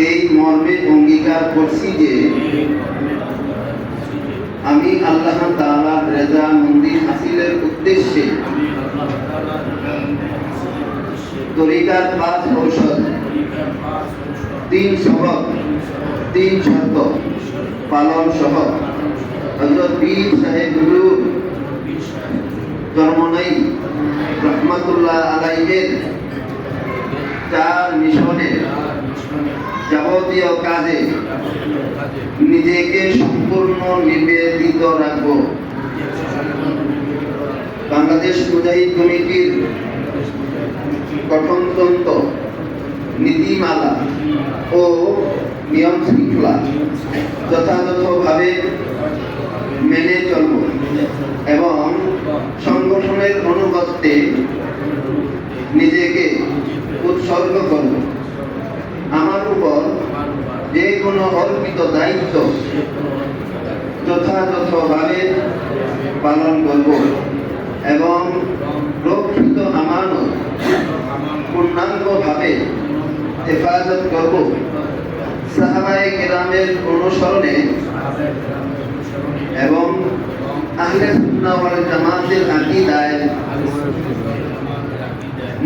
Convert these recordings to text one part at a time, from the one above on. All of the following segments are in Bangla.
এই মর্মে অঙ্গীকার করছি যে আমি আল্লাহ তাআলার রেজা মন্দি হাসিলের উদ্দেশ্যে তরিকার 5 ঔষধ 3 সবক 3 শর্ত পালন সহ হযরত পীর সাহেব হুজুর জন্মনাই রহমাতুল্লাহ আলাইহির 4 মিশনে যাবতীয় কাজে নিজেকে সম্পূর্ণ নিবেদিত রাখব। বাংলাদেশ মুজাহিদ কমিটির গঠনতন্ত্র, নীতিমালা ও নিয়ম শৃঙ্খলা যথাযথভাবে মেনে চলব এবং সংগঠনের অনুগত্যে নিজেকে উৎসর্গ করব। আমার উপর যে কোনো অর্পিত দায়িত্ব যথাযথভাবে পালন করব এবং রক্ষিত আমানত পূর্ণাঙ্গভাবে হেফাজত করব। সাহাবায়ে কেরামের অনুসরণে এবং আহলে সুন্নাহ ওয়াল জামাতের আকীদায়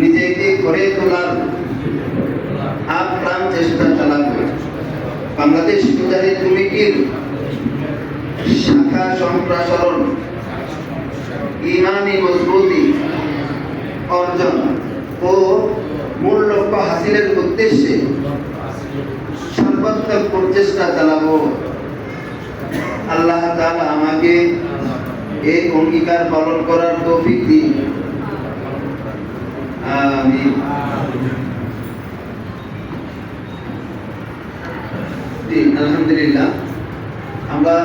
নিজেকে গড়ে তোলার আপ্রাণ চেষ্টা চালাবো। বাংলাদেশ মুজাহিদ কমিটির শাখা সম্প্রসারণ, ইমানি মজবুতি অর্জন ও মূল লক্ষ্য হাসিলের উদ্দেশ্যে সর্বাত্মক প্রচেষ্টা চালাবো। আল্লাহ তাআলা আমাকে এই অঙ্গীকার পালন করার তৌফিক দিন। আমিন। আলহামদুলিল্লাহ, আমরা